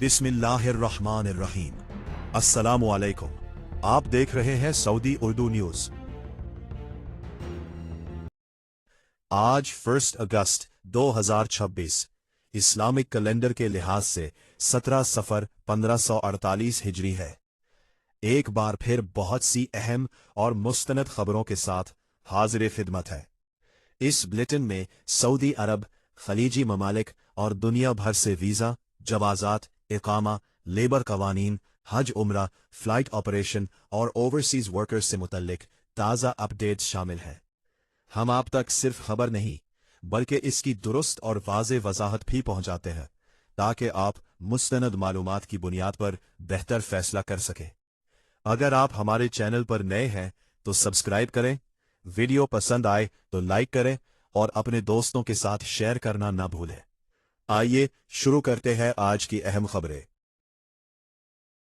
बिस्मिल्लाहिर्रहमानिर्रहीम। अस्सलामु अलैकुम। आप देख रहे हैं सऊदी उर्दू न्यूज। आज 1 अगस्त 2026 इस्लामिक कैलेंडर के लिहाज से 17 सफर 1548 हिजरी है। एक बार फिर बहुत सी अहम और मुस्तनद खबरों के साथ हाजिर खिदमत है। इस बुलेटिन में सऊदी अरब, खलीजी ममालिक और दुनिया भर से वीज़ा, जवाजात, इकामा, लेबर कवानीन, हज उम्रा, फ्लाइट ऑपरेशन और ओवरसीज वर्कर्स से मुतल्लिक ताज़ा अपडेट्स शामिल हैं। हम आप तक सिर्फ खबर नहीं बल्कि इसकी दुरुस्त और वाज़े वजाहत भी पहुंचाते हैं ताकि आप मुस्तनद मालूमात की बुनियाद पर बेहतर फैसला कर सकें। अगर आप हमारे चैनल पर नए हैं तो सब्सक्राइब करें, वीडियो पसंद आए तो लाइक करें और अपने दोस्तों के साथ शेयर करना ना भूलें। आइए शुरू करते हैं आज की अहम खबरें।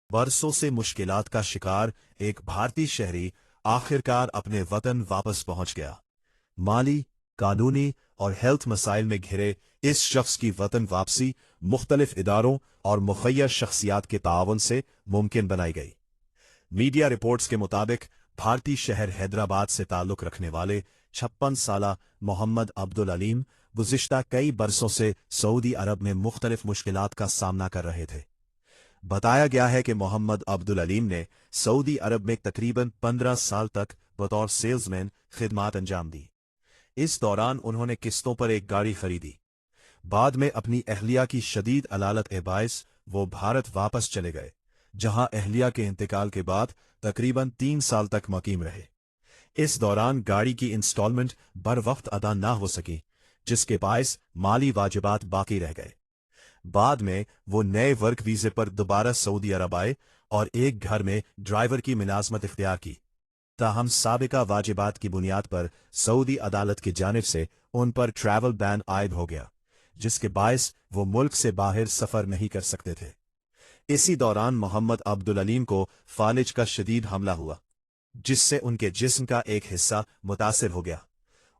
बरसों से मुश्किलात का शिकार एक भारतीय शहरी आखिरकार अपने वतन वापस पहुंच गया। माली, कानूनी और हेल्थ मसाइल में घिरे इस शख्स की वतन वापसी मुख्तलिफ इदारों और मुखय्यर शख्सियात के ताआवुन से मुमकिन बनाई गई। मीडिया रिपोर्ट्स के मुताबिक भारतीय शहर हैदराबाद से ताल्लुक रखने वाले 56 साला मोहम्मद अब्दुल अलीम गुज़िश्ता कई बरसों से सऊदी अरब में मुख्तलिफ मुश्किलात का सामना कर रहे थे। बताया गया है कि मोहम्मद अब्दुल अलीम ने सऊदी अरब में तकरीबन 15 साल तक बतौर सेल्समैन खिदमात अंजाम दी। इस दौरान उन्होंने किस्तों पर एक गाड़ी खरीदी। बाद में अपनी अहलिया की शदीद अलालत ए बाइस वो भारत वापस चले गए, जहां अहलिया के इंतकाल के बाद तकरीबन 3 साल तक मकीम रहे। इस दौरान गाड़ी की इंस्टॉलमेंट बर वक्त अदा ना हो सकी, जिसके बायस माली वाजिबात बाकी रह गए। बाद में वो नए वर्क वीजे पर दोबारा सऊदी अरब आए और एक घर में ड्राइवर की मुलाजमत इख्तियार की। ताहम साबिका वाजिबात की बुनियाद पर सऊदी अदालत की जानिब से उन पर ट्रैवल बैन आयद हो गया, जिसके बायस वो मुल्क से बाहर सफर नहीं कर सकते थे। इसी दौरान मोहम्मद अब्दुल अलीम को फालिज का शदीद हमला हुआ, जिससे उनके जिस्म का एक हिस्सा मुतासिर हो गया।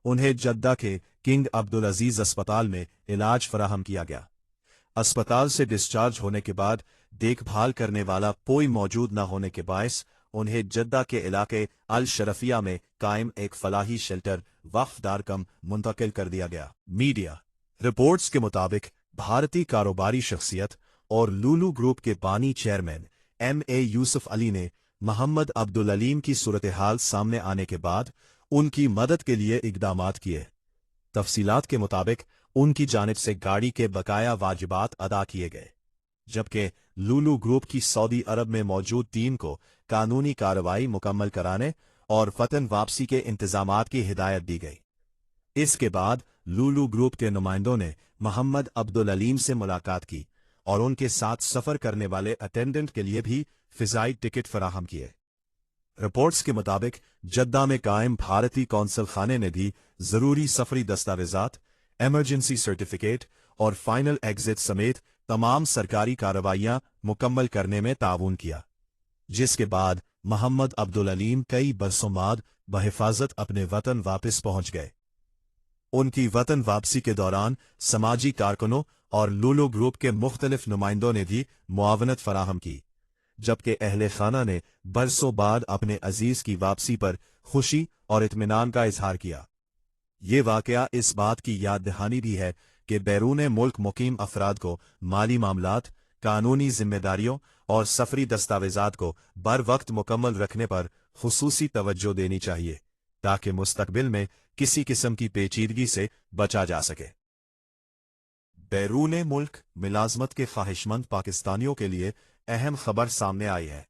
उन्हें जद्दा के किंग अब्दुल अजीज अस्पताल में इलाज फराहम किया गया। अस्पताल से डिस्चार्ज होने के बाद देखभाल करने वाला कोई मौजूद न होने के बायस उन्हें जद्दा के इलाके अल शरफिया में कायम एक फलाही शेल्टर वक्फदार कम मुंतकिल कर दिया गया। मीडिया रिपोर्ट्स के मुताबिक भारतीय कारोबारी शख्सियत और लूलू ग्रुप के बानी चेयरमैन M.A. यूसुफ अली ने मोहम्मद अब्दुल अलीम की सूरत हाल सामने आने के बाद उनकी मदद के लिए इकदामात किए। तफसीलात के मुताबिक उनकी जानिब से गाड़ी के बकाया वाजिबात अदा किए गए, जबकि लूलू ग्रुप की सऊदी अरब में मौजूद टीम को कानूनी कार्रवाई मुकम्मल कराने और वतन वापसी के इंतजामात की हिदायत दी गई। इसके बाद लूलू ग्रुप के नुमाइंदों ने मोहम्मद अब्दुल अलीम से मुलाकात की और उनके साथ सफर करने वाले अटेंडेंट के लिए भी फिजाई टिकट फराहम किए। रिपोर्ट्स के मुताबिक जद्दा में कायम भारतीय कौंसल खाने ने भी जरूरी सफरी दस्तावेजात, इमरजेंसी सर्टिफिकेट और फाइनल एग्जिट समेत तमाम सरकारी कार्रवाइयां मुकम्मल करने में ताउन किया, जिसके बाद मोहम्मद अब्दुल अलीम कई बरसों बाद बहिफाजत अपने वतन वापस पहुंच गए। उनकी वतन वापसी के दौरान समाजी कारकुनों और लूलू ग्रुप के मुख्तलिफ नुमाइंदों ने भी मुआवनत फराहम की, जबकि अहले खाना ने बरसों बाद अपने अजीज की वापसी पर खुशी और इत्मीनान का इजहार किया। ये वाकया इस बात की याद दहानी भी है कि बैरून मुल्क मुकीम अफराद को माली मामलात, कानूनी जिम्मेदारियों और सफरी दस्तावेजात को बर वक्त मुकम्मल रखने पर खुसूसी तवज्जो देनी चाहिए ताकि मुस्तकबिल में किसी किस्म की पेचीदगी से बचा जा सके। बैरून मुल्क मुलाजमत के ख्वाहिशमंद पाकिस्तानियों के लिए अहम खबर सामने आई है।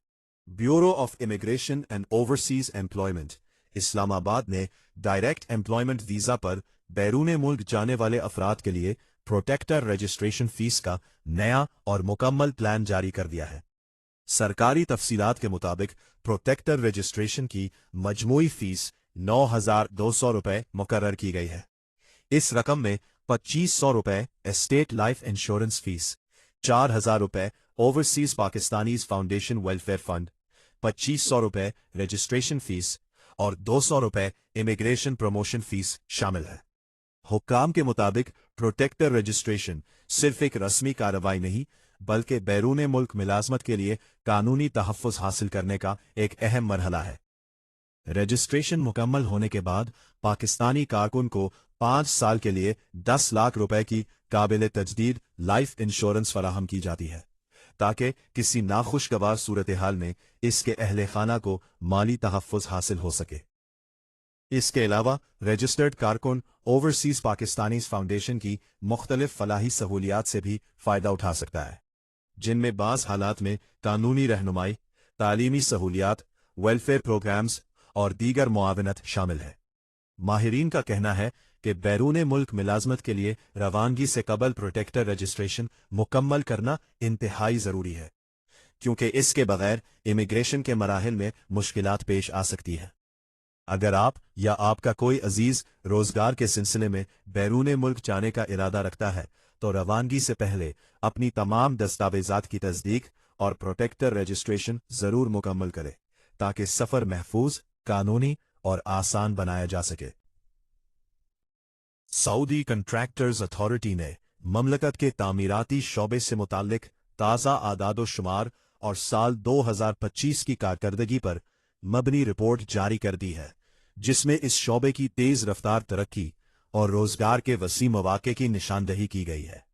Bureau of immigration and overseas employment Islamabad ने डायरेक्ट एम्प्लॉयमेंट वीजा पर बैरून मुल्क जाने वाले अफराद के लिए प्रोटेक्टर रजिस्ट्रेशन फीस का नया और मुकम्मल प्लान जारी कर दिया है। सरकारी तफसीलात के मुताबिक प्रोटेक्टर रजिस्ट्रेशन की मजमूई फीस 9,200 रुपये मुकर्रर की गई है। इस रकम में 2,500 रुपये एस्टेट लाइफ इंश्योरेंस फीस, 4,000 रुपये overseas Pakistanis foundation welfare fund, 2,500 रुपये रजिस्ट्रेशन फीस और 200 रुपये इमिग्रेशन प्रमोशन फीस शामिल है। हुक्काम के मुताबिक प्रोटेक्टर रजिस्ट्रेशन सिर्फ एक रस्मी कार्रवाई नहीं बल्कि बैरून मुल्क मुलाजमत के लिए कानूनी तहफ़्फ़ुज़ हासिल करने का एक अहम मरहला है। रजिस्ट्रेशन मुकम्मल होने के बाद पाकिस्तानी कारकुन को 5 साल के लिए 10 लाख रुपए की काबिल तजदीद लाइफ इंश्योरेंस फराहम की जाती है, ताकि किसी नाखुशगवार सूरत हाल में इसके अहले खाना को माली तहफ़्फ़ुज़ हासिल हो सके। इसके अलावा रजिस्टर्ड कारकुन ओवरसीज पाकिस्तानीज़ फाउंडेशन की मुख्तलिफ फलाही सहूलियात से भी फ़ायदा उठा सकता है, जिनमें बाज़ हालात में कानूनी रहनुमाई, तालीमी सहूलियात, वेलफेयर प्रोग्राम्स और दीगर मुआवनत शामिल है। माहिरीन का कहना है कि बैरून मुल्क मुलाजमत के लिए रवानगी से कबल प्रोटेक्टर रजिस्ट्रेशन मुकम्मल करना इंतहाई ज़रूरी है, क्योंकि इसके बगैर इमिग्रेशन के मराहिल में मुश्किलात पेश आ सकती है। अगर आप या आपका कोई अजीज रोजगार के सिलसिले में बैरून मुल्क जाने का इरादा रखता है, तो रवानगी से पहले अपनी तमाम दस्तावेजात की तस्दीक और प्रोटेक्टर रजिस्ट्रेशन जरूर मुकम्मल करें, ताकि सफर महफूज, कानूनी और आसान बनाया जा सके। सऊदी कंट्रैक्टर्स अथॉरिटी ने ममलकत के तामीराती शोबे से मुताल्लिक ताज़ा आदादो शुमार और साल 2025 की कारकर्दगी पर मबनी रिपोर्ट जारी कर दी है, जिसमें इस शोबे की तेज रफ्तार तरक्की और रोजगार के वसी मौके की निशानदही की गई है।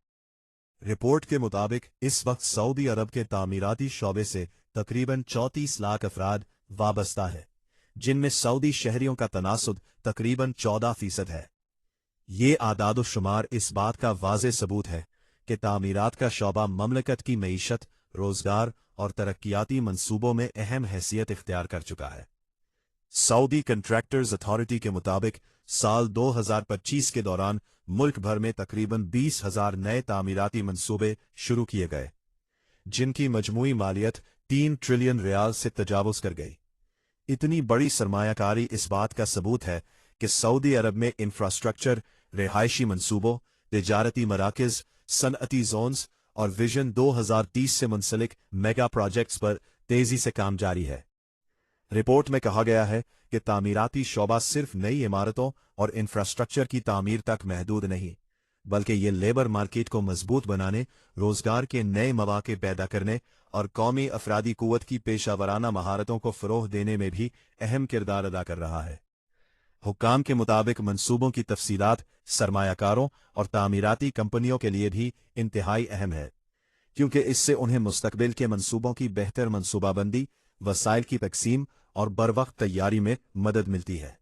रिपोर्ट के मुताबिक इस वक्त सऊदी अरब के तामीराती शोबे से तकरीबन 34 लाख अफराद वाबस्ता है, जिनमें सऊदी शहरियों का तनासुब तकरीबन 14% है। ये आदादो शुमार इस बात का वाज़े सबूत है कि तामीरात का शोबा ममलकत की मईशत, रोजगार और तरक्याती मंसूबों में अहम हैसियत इख्तियार कर चुका है। सऊदी कंट्रैक्टर्स अथॉरिटी के मुताबिक साल 2025 के दौरान मुल्क भर में तकरीबन 20,000 नए तामीराती मंसूबे शुरू किए गए, जिनकी मजमूई मालियत 3 ट्रिलियन रियाल से तजावुज़ कर गई। इतनी बड़ी सरमायाकारी इस बात का सबूत है कि सऊदी अरब में इंफ्रास्ट्रक्चर, रिहायशी मंसूबों, तिजारती मराकज़, सनअती जोन्स और विजन 2030 से मुंसलिक मेगा प्रोजेक्ट्स पर तेजी से काम जारी है। रिपोर्ट में कहा गया है कि तामीराती शोबा सिर्फ नई इमारतों और इंफ्रास्ट्रक्चर की तामीर तक महदूद नहीं, बल्कि ये लेबर मार्केट को मजबूत बनाने, रोजगार के नए मौके पैदा करने और कौमी अफरादी कुव्वत की पेशावराना महारतों को फ़रोग़ देने में भी अहम किरदार अदा कर रहा है। हुक्काम के मुताबिक मंसूबों की तफसीलात सरमायाकारों और तामीराती कंपनियों के लिए भी इंतहाई अहम है, क्योंकि इससे उन्हें मुस्तकबिल के मंसूबों की बेहतर मंसूबाबंदी, वसाइल की तकसीम और बरवक्त तैयारी में मदद मिलती है,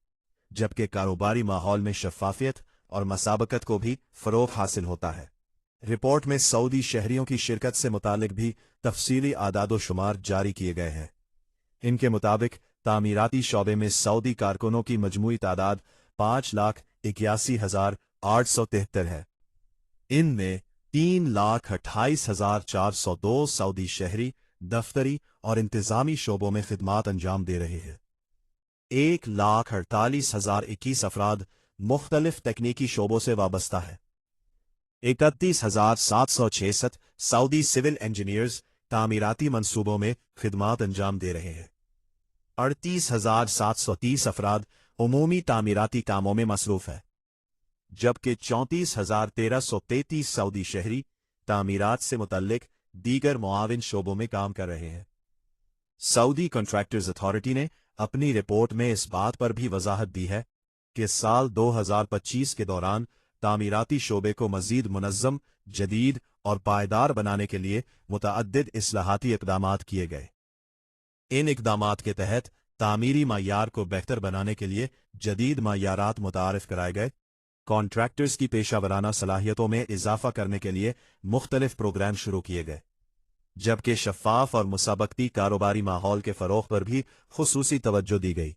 जबकि कारोबारी माहौल में शफाफियत और मसाबकत को भी फ़रोग़ हासिल होता है। रिपोर्ट में सऊदी शहरियों की शिरकत से मुतालिक भी तफसीली आदादो शुमार जारी किए गए हैं। इनके मुताबिक तामीराती शोबे में सऊदी कारकुनों की मजमूई तादाद 5,81,873 है। इनमें 3,28,402 सऊदी शहरी दफ्तरी और इंतजामी शोबों में खिदमात अंजाम दे रहे हैं। 1,48,021 अफराद मुख्तलिफ तकनीकी शोबों से वाबस्ता है। 31,766 सऊदी सिविल इंजीनियर्स तामीराती मंसूबों में खिदमात अंजाम दे रहे हैं। 38,730 अफराद उमूमी तामीराती कामों में मसरूफ है, जबकि 34,1333 सऊदी शहरी तामीरात से मुतल्लिक दीगर मुआविन शोबों में काम कर रहे हैं। सऊदी कॉन्ट्रैक्टर्स अथॉरिटी ने अपनी रिपोर्ट में इस बात पर भी वजाहत दी है कि साल 2025 के दौरान तामीराती शोबे को मजीद मुनज़्ज़म, जदीद और पायदार बनाने के लिए मुतअद्दिद इस्लाहाती इक़दामात किए गए। इन इक़दामात के तहत तामीरी मायार को बेहतर बनाने के लिए जदीद मायारात मुतारिफ कराए गए, कॉन्ट्रैक्टर्स की पेशावराना सलाहियतों में इजाफा करने के लिए मुख्तलिफ प्रोग्राम शुरू किए गए, जबकि शफ़ाफ और मुसाबकती कारोबारी माहौल के फ़रोग़ पर भी खुसूसी तवज्जो दी गई।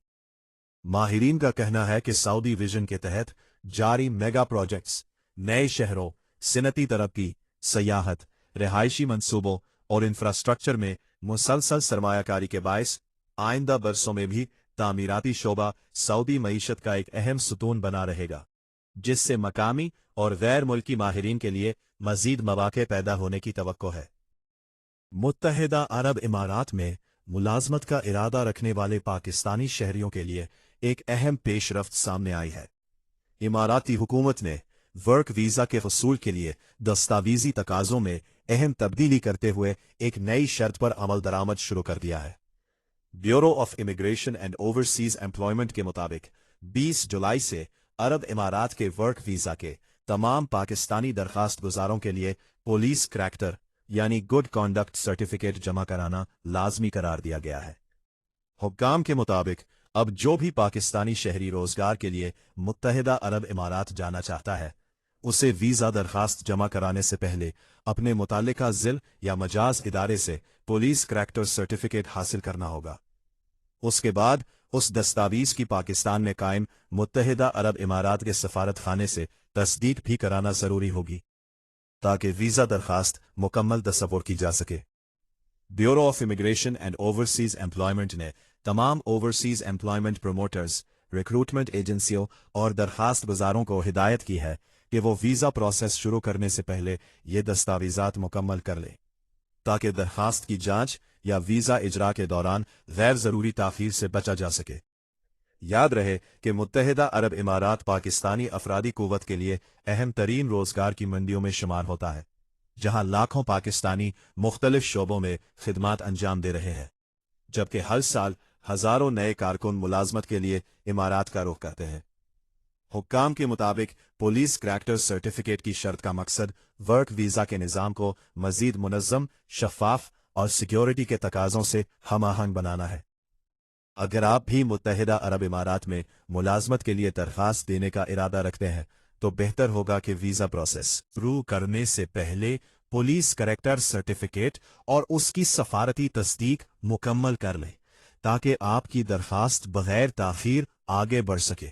माहिरीन का कहना है कि सऊदी विजन के तहत जारी मेगा प्रोजेक्ट्स नए शहरों, सनती तरक्की, सयाहत, रिहायशी मंसूबों और इंफ्रास्ट्रक्चर में मुसलसल सरमायाकारी के बायस आइंदा बरसों में भी तामीराती शोबा सऊदी मईशत का एक अहम सुतून बना रहेगा, जिससे मकामी और गैर मुल्की माहिरीन के लिए मजीद मौके पैदा होने की तवक्को है। मुत्तहिदा अरब इमारात में मुलाजमत का इरादा रखने वाले पाकिस्तानी शहरियों के लिए एक अहम पेशरफ्त सामने आई है। इमाराती हुकूमत ने वर्क वीजा के वसूल के लिए दस्तावेजी तकाजों में अहम तब्दीली करते हुए एक नई शर्त पर अमल दरामद शुरू कर दिया है। Bureau of immigration and overseas employment के मुताबिक 20 जुलाई से अरब इमारात के वर्क वीजा के तमाम पाकिस्तानी दरखास्त गुजारों के लिए पुलिस करैक्टर यानी गुड कॉन्डक्ट सर्टिफिकेट जमा कराना लाजमी करार दिया गया है। हुक्काम के मुताबिक अब जो भी पाकिस्तानी शहरी रोजगार के लिए मुत्तहिदा अरब इमारात जाना चाहता है, उसे वीजा दरखास्त जमा कराने से पहले अपने मुताल्लिका जिल या मजाज इदारे से पुलिस करैक्टर सर्टिफिकेट हासिल करना होगा। उसके बाद उस दस्तावेज की पाकिस्तान में कायम मुत्तहिदा अरब इमारात के सफारत खाने से तस्दीक भी कराना जरूरी होगी ताकि वीजा दरखास्त मुकम्मल तस्वुर की जा सके। Bureau of immigration and overseas employment ने तमाम ओवरसीज एम्प्लॉयमेंट प्रमोटर्स, रिक्रूटमेंट एजेंसियों और दरखास्त गुजारों को हिदायत की है कि वो वीजा प्रोसेस शुरू करने से पहले ये दस्तावेजात मुकम्मल कर लें ताकि दरखास्त की जांच या वीजा इजरा के दौरान गैर जरूरी ताखीर से बचा जा सके। याद रहे कि मुत्तहिदा अरब इमारात पाकिस्तानी अफरादी कुव्वत के लिए अहम तरीन रोजगार की मंडियों में शुमार होता है, जहां लाखों पाकिस्तानी मुख्तलिफ शोबों में खिदमात अंजाम दे रहे हैं, जबकि हर साल हजारों नए कारकुन मुलाजमत के लिए इमारात का रुख करते हैं। हुक्काम के मुताबिक पुलिस करैक्टर सर्टिफिकेट की शर्त का मकसद वर्क वीजा के निज़ाम को मजीद मुनज़्ज़म, शफाफ और सिक्योरिटी के तकाज़ों से हम-आहंग बनाना है। अगर आप भी मुत्तहिदा अरब इमारात में मुलाजमत के लिए दरखास्त देने का इरादा रखते हैं तो बेहतर होगा कि वीजा प्रोसेस शुरू करने से पहले पुलिस करैक्टर सर्टिफिकेट और उसकी सफारती तस्दीक मुकम्मल कर लें ताकि आपकी दरखास्त बगैर ताखीर आगे बढ़ सके।